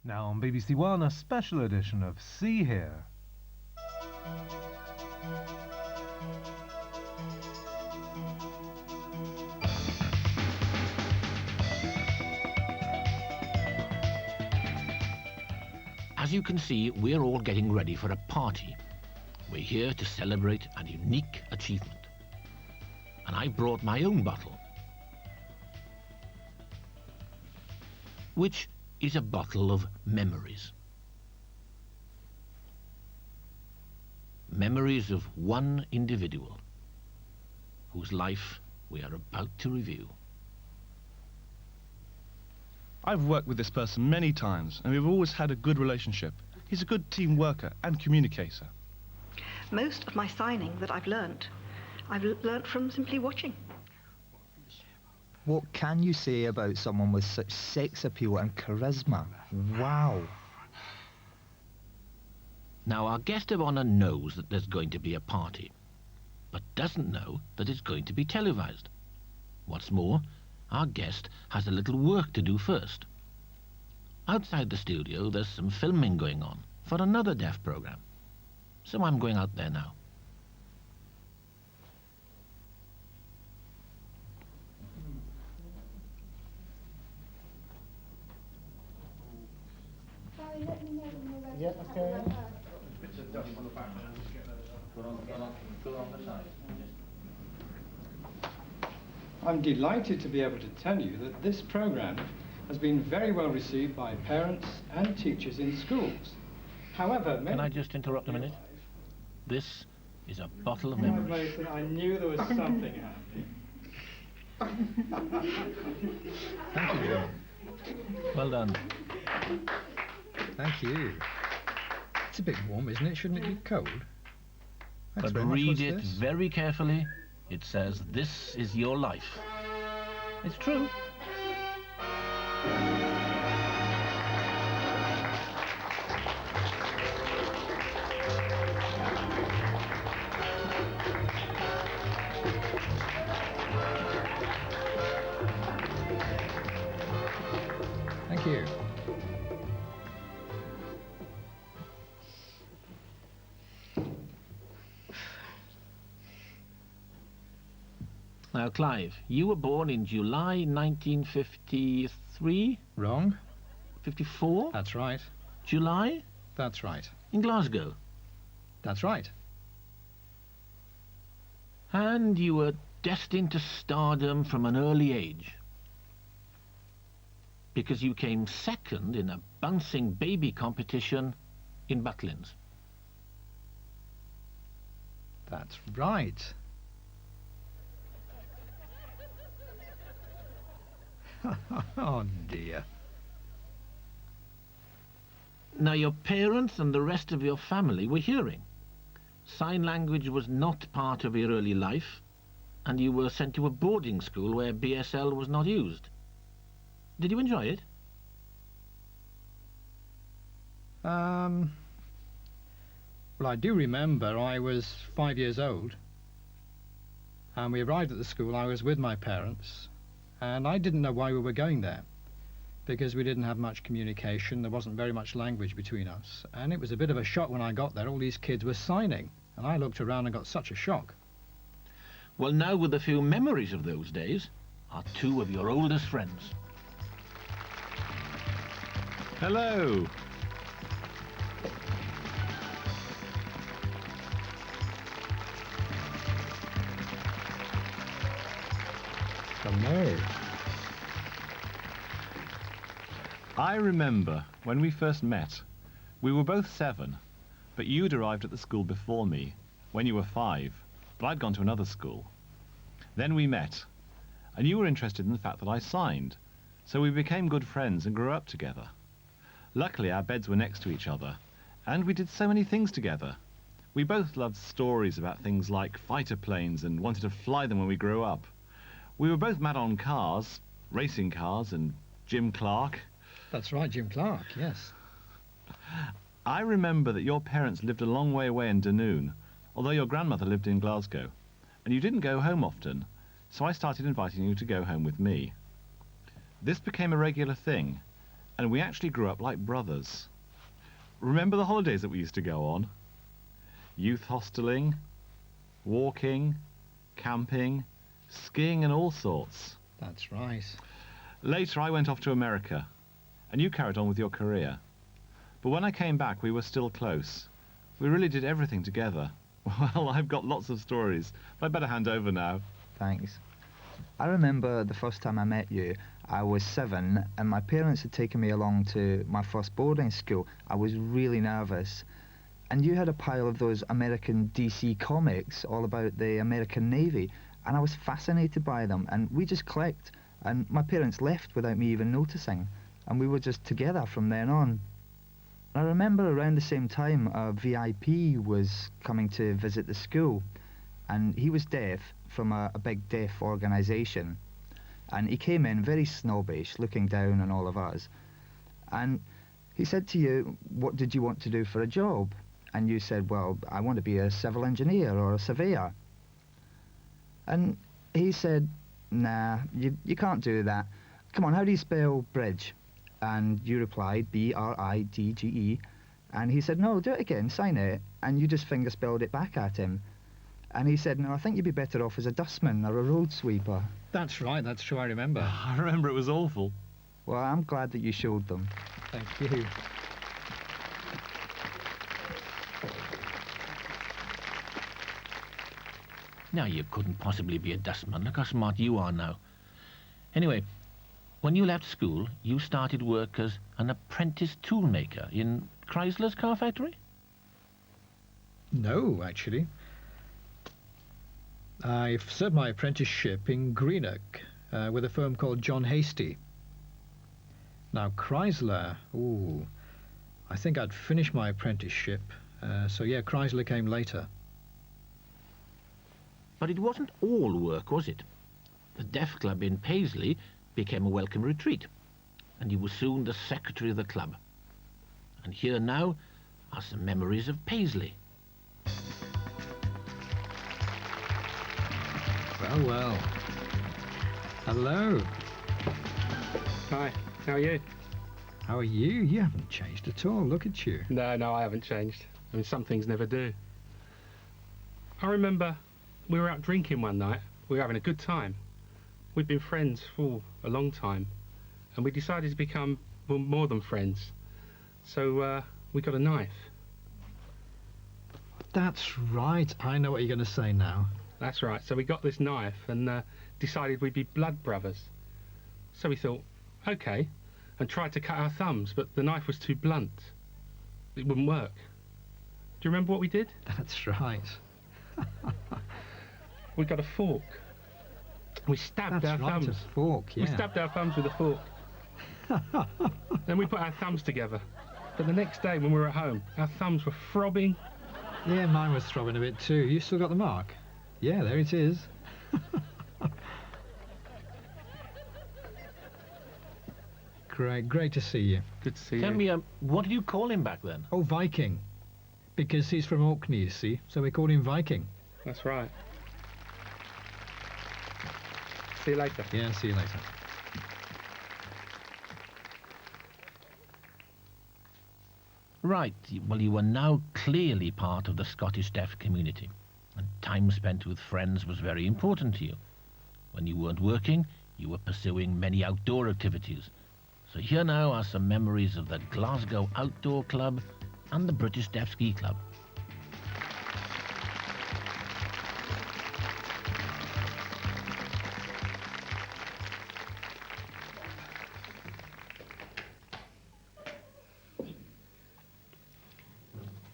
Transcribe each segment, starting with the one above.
Now on BBC One, a special edition of See Here. As you can see, we're all getting ready for a party. We're here to celebrate a unique achievement. And I brought my own bottle, which is a bottle of memories. Memories of one individual whose life we are about to review. I've worked with this person many times, and we've always had a good relationship. He's a good team worker and communicator. Most of my signing that I've learnt from simply watching. What can you say about someone with such sex appeal and charisma? Wow. Now, our guest of honour knows that there's going to be a party, but doesn't know that it's going to be televised. What's more, our guest has a little work to do first. Outside the studio, there's some filming going on for another deaf programme. So I'm going out there now. Yeah, okay. I'm delighted to be able to tell you that this programme has been very well received by parents and teachers in schools. However, Can I just interrupt a minute? This is a bottle of Right, memories. Mason, I knew there was something happening. Thank you, John. Well done. Thank you. It's a bit warm, isn't it? Shouldn't it be cold? Thanks But very much. read What's it this? very carefully. It says, "This is your life." It's true. Thank you. Now, Clive, you were born in July 1953? Wrong? 54? That's right. July? That's right. In Glasgow. That's right. And you were destined to stardom from an early age, because you came second in a bouncing baby competition in Butlins. That's right. Oh dear. Now, your parents and the rest of your family were hearing. Sign language was not part of your early life, and you were sent to a boarding school where BSL was not used. Did you enjoy it? Well, I do remember I was 5 years old, and we arrived at the school. I was with my parents, and I didn't know why we were going there, because we didn't have much communication. There wasn't very much language between us, and it was a bit of a shock when I got there. All these kids were signing, and I looked around and got such a shock. Well, now with a few memories of those days are two of your oldest friends. Hello. Hello. I remember when we first met. We were both 7, but you'd arrived at the school before me, when you were 5, but I'd gone to another school. Then we met, and you were interested in the fact that I signed, so we became good friends and grew up together. Luckily, our beds were next to each other, and we did so many things together. We both loved stories about things like fighter planes and wanted to fly them when we grew up. We were both mad on cars, racing cars, and Jim Clark. That's right, Jim Clark, yes. I remember that your parents lived a long way away in Dunoon, although your grandmother lived in Glasgow, and you didn't go home often, so I started inviting you to go home with me. This became a regular thing, And we actually grew up like brothers. Remember the holidays that we used to go on? Youth hosteling, walking, camping, skiing and all sorts. That's right. Later I went off to America, and you carried on with your career. But when I came back we were still close. We really did everything together. Well, I've got lots of stories. I'd better hand over now. Thanks. I remember the first time I met you, I was 7 and my parents had taken me along to my first boarding school. I was really nervous. And you had a pile of those American DC comics all about the American Navy, and I was fascinated by them, and we just clicked, and my parents left without me even noticing, and we were just together from then on. I remember around the same time a VIP was coming to visit the school, and he was deaf from a big deaf organisation, and he came in very snobbish, looking down on all of us, and he said to you, what did you want to do for a job? And you said, well, I want to be a civil engineer or a surveyor. And he said, nah, you can't do that. Come on, how do you spell bridge? And you replied, B-R-I-D-G-E. And he said, no, do it again, sign it. And you just finger spelled it back at him. And he said, no, I think you'd be better off as a dustman or a road sweeper. That's right, that's true, I remember. I remember it was awful. Well, I'm glad that you showed them. Thank you. Now, you couldn't possibly be a dustman. Look how smart you are now. Anyway, when you left school, you started work as an apprentice toolmaker in Chrysler's car factory? No, actually. I've served my apprenticeship in Greenock with a firm called John Hasty. Now, Chrysler, ooh, I think I'd finished my apprenticeship. So, yeah, Chrysler came later. But it wasn't all work, was it? The Deaf Club in Paisley became a welcome retreat, and you were soon the secretary of the club. And here now are some memories of Paisley. Well, well. Hello. Hi, how are you? How are you? You haven't changed at all. Look at you. No, I haven't changed. I mean, some things never do. I remember we were out drinking one night. We were having a good time. We'd been friends for a long time, and we decided to become more than friends. So we got a knife. That's right. I know what you're going to say now. That's right. So we got this knife and decided we'd be blood brothers. So we thought, okay, and tried to cut our thumbs, but the knife was too blunt. It wouldn't work. Do you remember what we did? That's right. We got a fork. We stabbed our thumbs. A fork, yeah. We stabbed our thumbs with a fork. Then we put our thumbs together. But the next day when we were at home, our thumbs were throbbing. Yeah, mine was throbbing a bit too. You still got the mark? Yeah, there it is. Great to see you. Good to see Tell you. me, what did you call him back then? Oh, Viking. Because he's from Orkney, you see, so we called him Viking. That's right. See you later. Yeah, see you later. Right, well, you were now clearly part of the Scottish deaf community, and time spent with friends was very important to you. When you weren't working, you were pursuing many outdoor activities. So here now are some memories of the Glasgow Outdoor Club and the British Deaf Ski Club.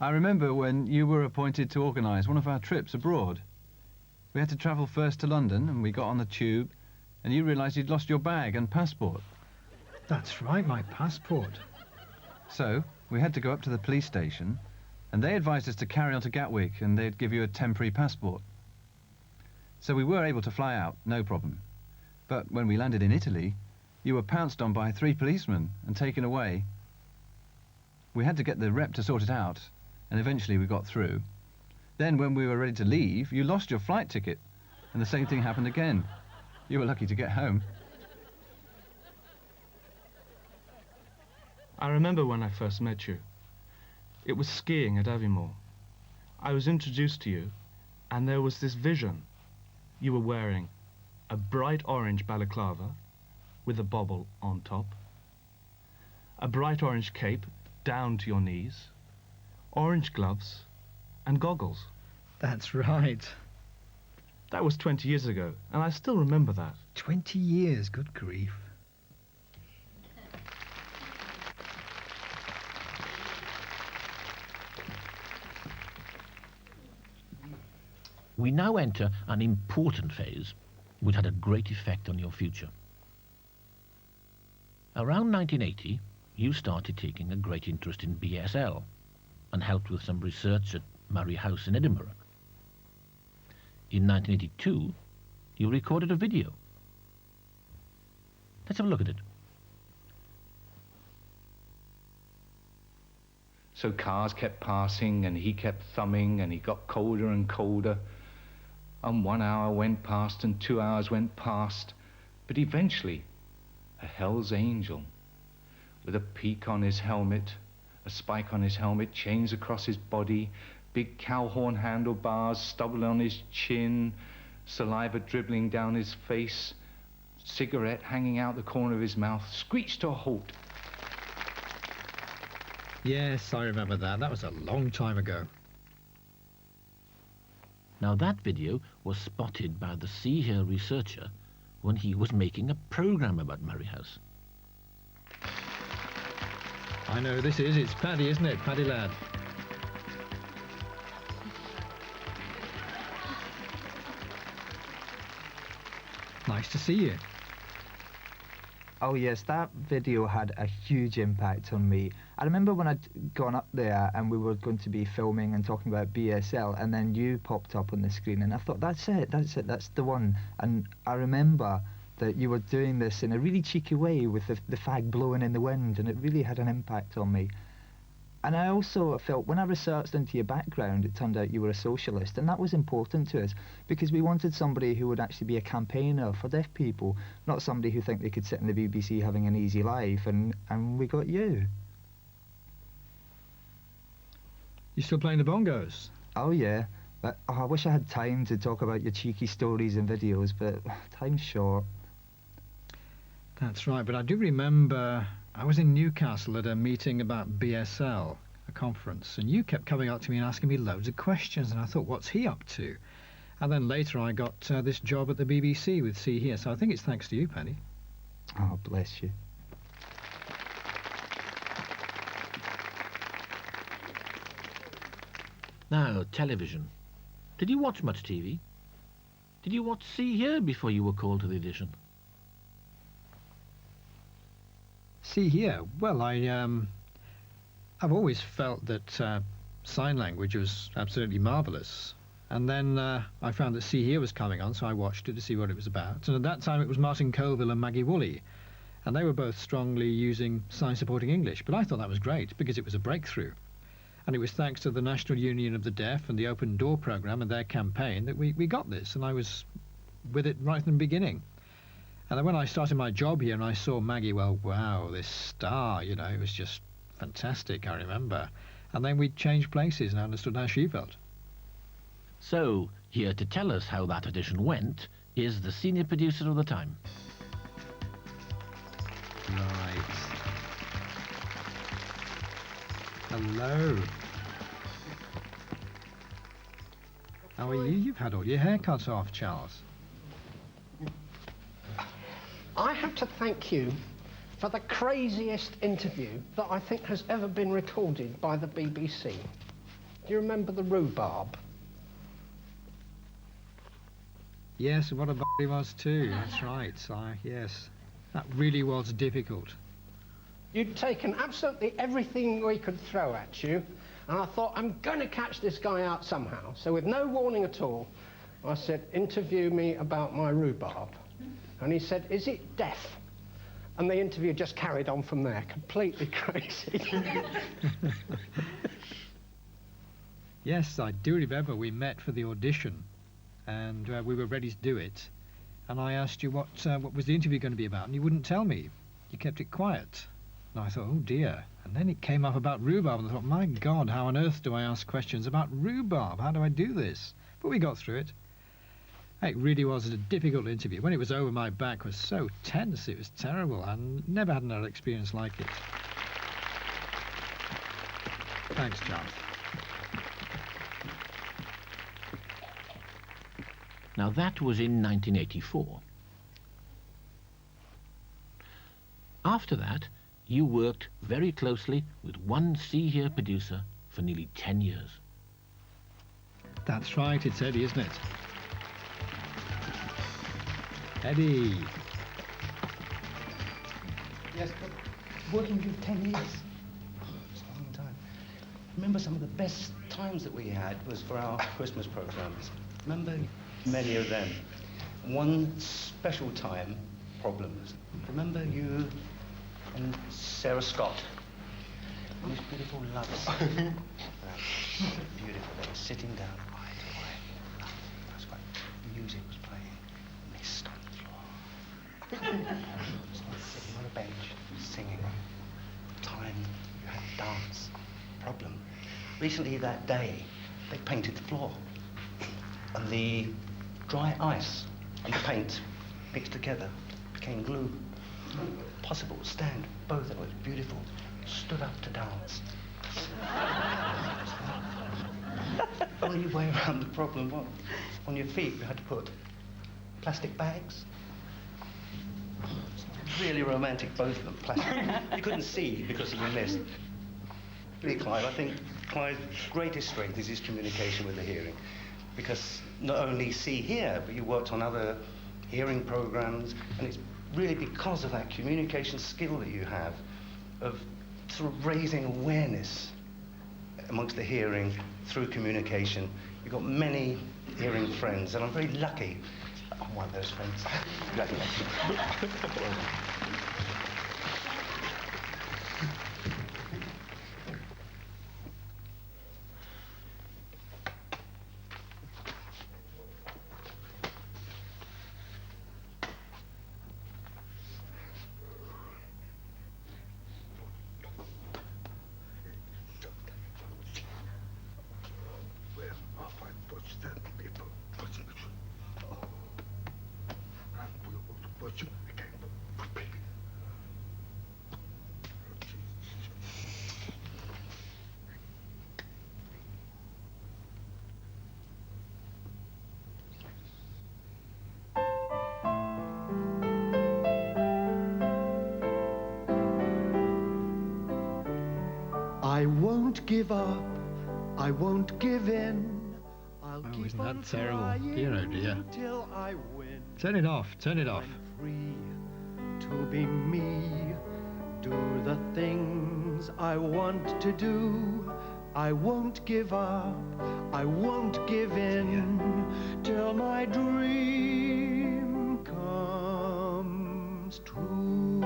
I remember when you were appointed to organise one of our trips abroad. We had to travel first to London, and we got on the tube, and you realised you'd lost your bag and passport. That's right, my passport. So we had to go up to the police station, and they advised us to carry on to Gatwick, and they'd give you a temporary passport. So we were able to fly out, no problem. But when we landed in Italy, you were pounced on by 3 policemen and taken away. We had to get the rep to sort it out, and eventually we got through. Then when we were ready to leave, you lost your flight ticket, and the same thing happened again. You were lucky to get home. I remember when I first met you. It was skiing at Aviemore. I was introduced to you, and there was this vision. You were wearing a bright orange balaclava with a bobble on top, a bright orange cape down to your knees, orange gloves, and goggles. That's right. That was 20 years ago, and I still remember that. 20 years, good grief. We now enter an important phase which had a great effect on your future. Around 1980, you started taking a great interest in BSL and helped with some research at Murray House in Edinburgh. In 1982, you recorded a video. Let's have a look at it. So cars kept passing and he kept thumbing and he got colder and colder. And 1 hour went past and 2 hours went past. But eventually, a Hell's Angel with a peak on his helmet, a spike on his helmet, chains across his body, big cow horn handlebars, stubble on his chin, saliva dribbling down his face, cigarette hanging out the corner of his mouth, screeched to a halt. Yes, I remember that. That was a long time ago. Now that video was spotted by the See Here researcher when he was making a program about Murray House. I know who this is. It's Paddy, isn't it? Paddy lad. Nice to see you. Oh yes, that video had a huge impact on me. I remember when I'd gone up there and we were going to be filming and talking about BSL, and then you popped up on the screen and I thought, that's it, that's the one. And I remember that you were doing this in a really cheeky way with the fag blowing in the wind, and it really had an impact on me. And I also felt, when I researched into your background, it turned out you were a socialist, and that was important to us, because we wanted somebody who would actually be a campaigner for deaf people, not somebody who think they could sit in the BBC having an easy life, and we got you. You still playing the bongos? Oh yeah, but I wish I had time to talk about your cheeky stories and videos, but time's short. That's right, but I do remember I was in Newcastle at a meeting about BSL, a conference, and you kept coming up to me and asking me loads of questions, and I thought, what's he up to? And then later I got this job at the BBC with See Here, so I think it's thanks to you, Paddy. Oh, bless you. Now, television. Did you watch much TV? Did you watch See Here before you were called to the audition? See Here, well, I've always felt that sign language was absolutely marvellous. And then I found that See Here was coming on, so I watched it to see what it was about. And at that time it was Martin Colville and Maggie Woolley, and they were both strongly using sign-supporting English. But I thought that was great, because it was a breakthrough. And it was thanks to the National Union of the Deaf and the Open Door programme and their campaign that we got this, and I was with it right from the beginning. And then when I started my job here and I saw Maggie, well, wow, this star, you know, it was just fantastic, I remember. And then we changed places and I understood how she felt. So, here to tell us how that audition went is the senior producer of the time. Right. Hello. How are you? You've had all your hair cut off, Charles. I have to thank you for the craziest interview that I think has ever been recorded by the BBC. Do you remember the rhubarb? Yes, what a he was too, that's right. Yes, that really was difficult. You'd taken absolutely everything we could throw at you, and I thought, I'm going to catch this guy out somehow. So with no warning at all, I said, interview me about my rhubarb. And he said, is it deaf? And the interview just carried on from there, completely crazy. Yes, I do remember we met for the audition, and we were ready to do it. And I asked you what was the interview going to be about, and you wouldn't tell me. You kept it quiet. And I thought, oh dear. And then it came up about rhubarb, and I thought, my God, how on earth do I ask questions about rhubarb? How do I do this? But we got through it. It really was a difficult interview. When it was over, my back was so tense, it was terrible. I never had another experience like it. Thanks, Charles. Now that was in 1984. After that, you worked very closely with one See Here producer for nearly 10 years. That's right, it's Eddie, isn't it? Eddie. Yes, but working with you 10 years. Oh, it's a long time. Remember some of the best times that we had was for our Christmas programs. Remember many of them. One special time, Problems. Remember you and Sarah Scott? These beautiful lovers. Beautiful. They were sitting down eye to eye. That's right. Music was playing. Mist on the floor. Sitting on a bench, singing. Time you had to dance. Problem. Recently that day, they painted the floor. And the dry ice and the paint mixed together became glue. Possible to stand. Both of us beautiful. Stood up to dance. Only way around the problem was on your feet you had to put plastic bags. Really romantic, both of them. Plastic. You couldn't see because of the mist. Really, Clive, I think Clive's greatest strength is his communication with the hearing. Because not only See Here, but you worked on other hearing programs, and it's really because of that communication skill that you have of sort of raising awareness amongst the hearing through communication. You've got many hearing friends, and I'm very lucky. I'm one of those friends. Lucky. I won't give up, I won't give in. I'll keep isn't on that terrible? trying Dear, oh dear. till I win. Turn it off, turn it off. Free to be me, do the things I want to do. I won't give up, I won't give in, till my dream comes true.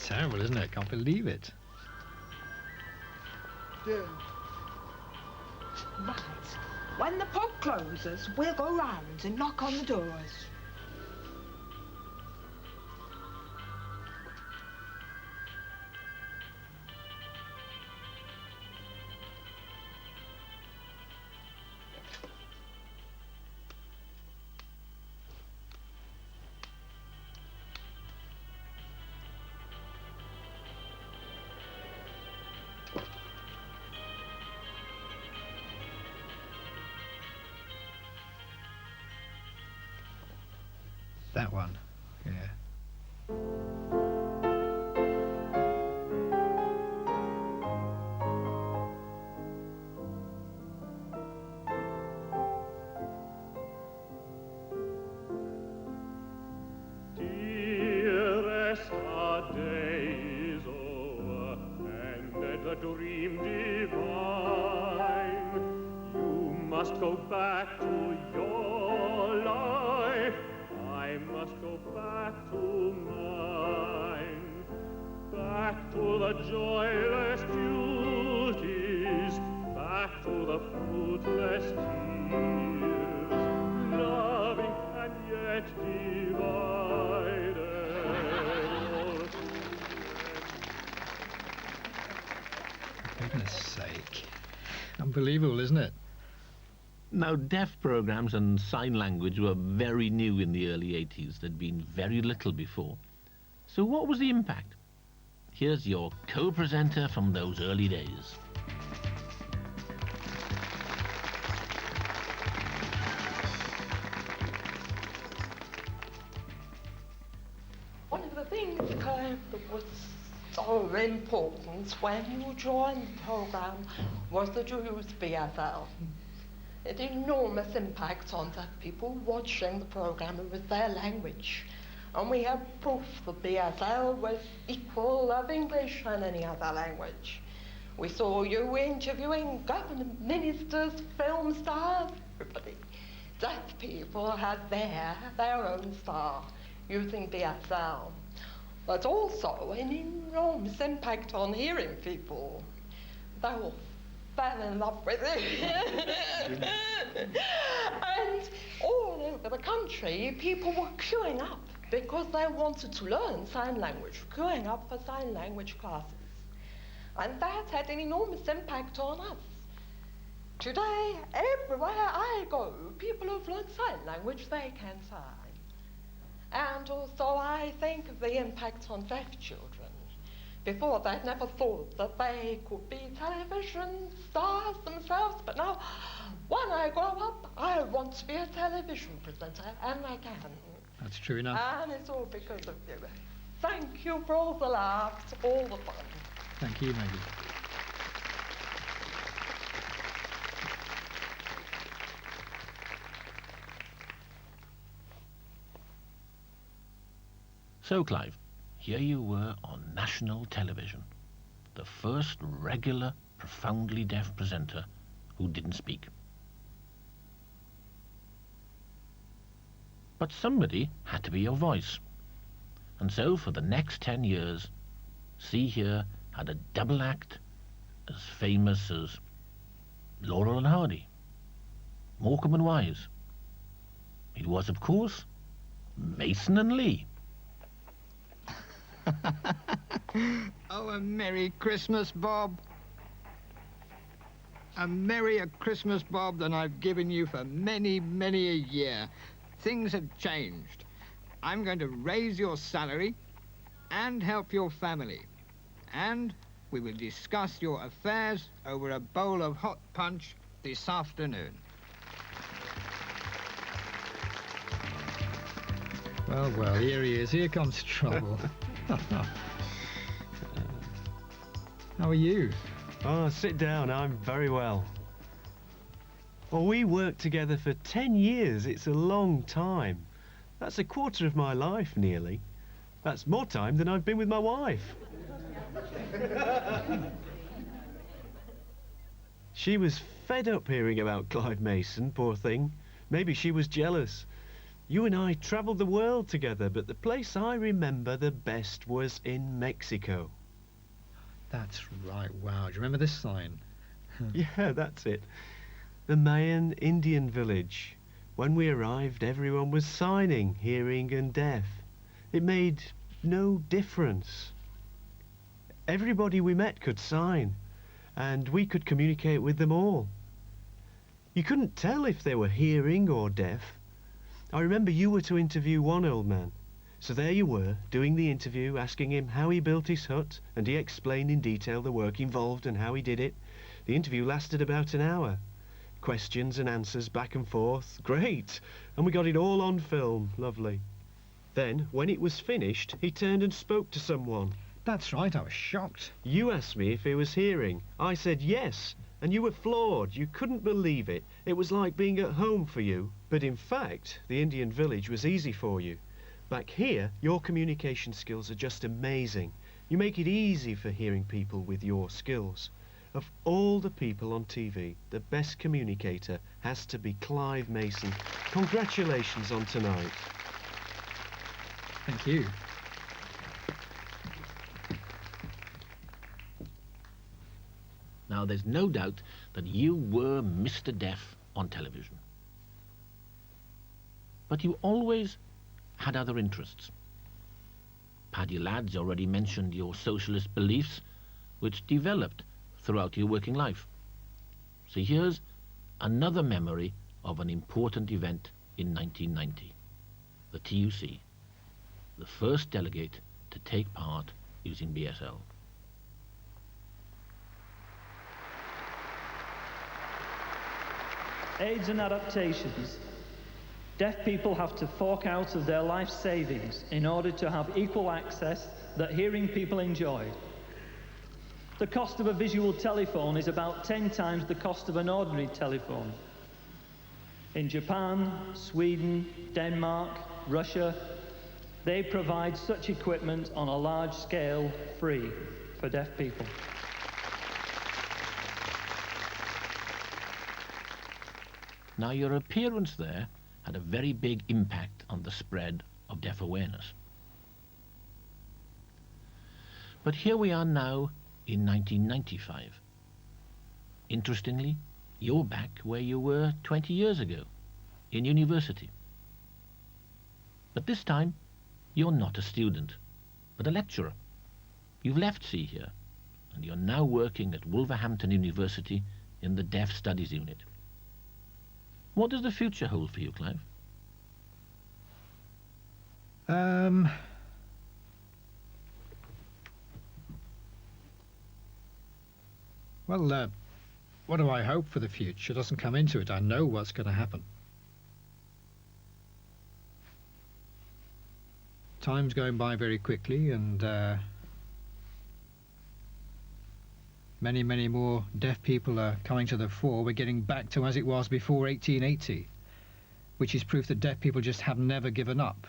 Terrible, isn't it? Can't believe it. Right. When the pub closes, we'll go round and knock on the doors. That one, yeah. Dearest, our day is over, and the dream divine. You must go back to your life. I must go back to mine, back to the joyless duties, back to the fruitless tears, loving yet divided. For goodness sake. Unbelievable, isn't it? Now, deaf programs and sign language were very new in the early 80s. There'd been very little before. So what was the impact? Here's your co-presenter from those early days. One of the things, Clive, that was so important when you joined the programme was that you used BFL. It had enormous impact on the people watching the programme. It was their language. And we have proof that BFL was equal of English and any other language. We saw you interviewing government ministers, film stars, everybody. Deaf people had their own star using BFL. But also an enormous impact on hearing people. They all fell in love with it. And all over the country, people were queuing up because they wanted to learn sign language, queuing up for sign language classes. And that had an enormous impact on us. Today, everywhere I go, people who've learned sign language, they can sign. And also I think of the impact on deaf children. Before, they'd never thought that they could be television stars themselves, but now, when I grow up, I want to be a television presenter, and I can. That's true enough. And it's all because of you. Thank you for all the laughs, all the fun. Thank you, Maggie. So, Clive, here you were on national television, the first regular, profoundly deaf presenter who didn't speak. But somebody had to be your voice. And so for the next 10 years, See Here had a double act as famous as Laurel and Hardy, Morecambe and Wise. It was, of course, Mason and Lee. Oh, a Merry Christmas, Bob. A merrier Christmas, Bob, than I've given you for many, many a year. Things have changed. I'm going to raise your salary and help your family. And we will discuss your affairs over a bowl of hot punch this afternoon. Well, well, here he is. Here comes trouble. How are you? Oh, sit down. I'm very well. Well, we worked together for 10 years. It's a long time. That's a quarter of my life, nearly. That's more time than I've been with my wife. She was fed up hearing about Clive Mason, poor thing. Maybe she was jealous. You and I travelled the world together, but the place I remember the best was in Mexico. That's right. Wow. Do you remember this sign? Yeah, that's it. The Mayan Indian village. When we arrived, everyone was signing, hearing and deaf. It made no difference. Everybody we met could sign, and we could communicate with them all. You couldn't tell if they were hearing or deaf. I remember you were to interview one old man. So there you were, doing the interview, asking him how he built his hut, and he explained in detail the work involved and how he did it. The interview lasted about an hour. Questions and answers back and forth. Great! And we got it all on film. Lovely. Then, when it was finished, he turned and spoke to someone. That's right, I was shocked. You asked me if he was hearing. I said yes, and you were floored. You couldn't believe it. It was like being at home for you. But in fact, the Indian village was easy for you. Back here, your communication skills are just amazing. You make it easy for hearing people with your skills. Of all the people on TV, the best communicator has to be Clive Mason. Congratulations on tonight. Thank you. Now, there's no doubt that you were Mr. Deaf on television. but you always had other interests. Paddy Ladd's already mentioned your socialist beliefs, which developed throughout your working life. So here's another memory of an important event in 1990. The TUC, the first delegate to take part using BSL. AIDS and adaptations. Deaf people have to fork out of their life savings in order to have equal access that hearing people enjoy. The cost of a visual telephone is about 10 times the cost of an ordinary telephone. In Japan, Sweden, Denmark, Russia, they provide such equipment on a large scale free for deaf people. Now, your appearance there had a very big impact on the spread of deaf awareness. But here we are now in 1995. Interestingly, you're back where you were 20 years ago, in university. But this time, you're not a student, but a lecturer. You've left See Hear, and you're now working at Wolverhampton University in the Deaf Studies Unit. What does the future hold for you, Clive? Well, what do I hope for the future doesn't come into it. I know what's going to happen. Time's going by very quickly, and many, many more deaf people are coming to the fore. We're getting back to as it was before 1880, which is proof that deaf people just have never given up.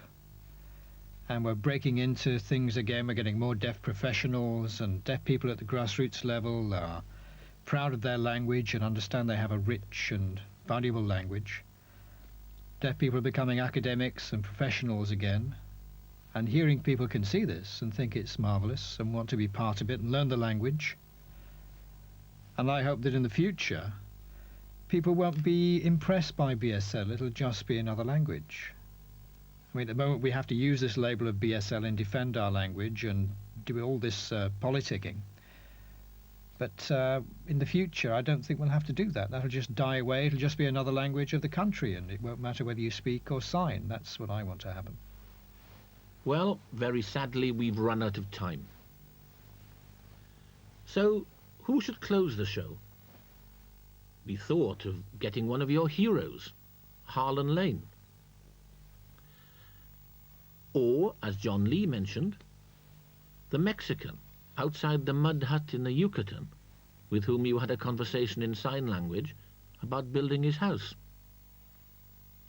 And we're breaking into things again. We're getting more deaf professionals, and deaf people at the grassroots level are proud of their language and understand they have a rich and valuable language. Deaf people are becoming academics and professionals again, and hearing people can see this and think it's marvellous and want to be part of it and learn the language. And I hope that in the future people won't be impressed by BSL. It'll just be another language. I mean, at the moment we have to use this label of BSL and defend our language and do all this politicking. But in the future, I don't think we'll have to do that. That'll just die away. It'll just be another language of the country, and it won't matter whether you speak or sign. That's what I want to happen. Well, very sadly, we've run out of time. So, who should close the show? We thought of getting one of your heroes, Harlan Lane. Or, as John Lee mentioned, the Mexican outside the mud hut in the Yucatan, with whom you had a conversation in sign language about building his house.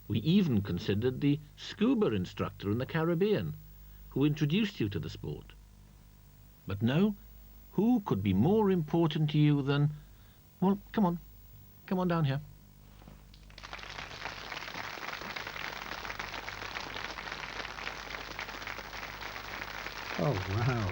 We even considered the scuba instructor in the Caribbean, who introduced you to the sport. But no, who could be more important to you than... Well, come on down here. Oh, wow.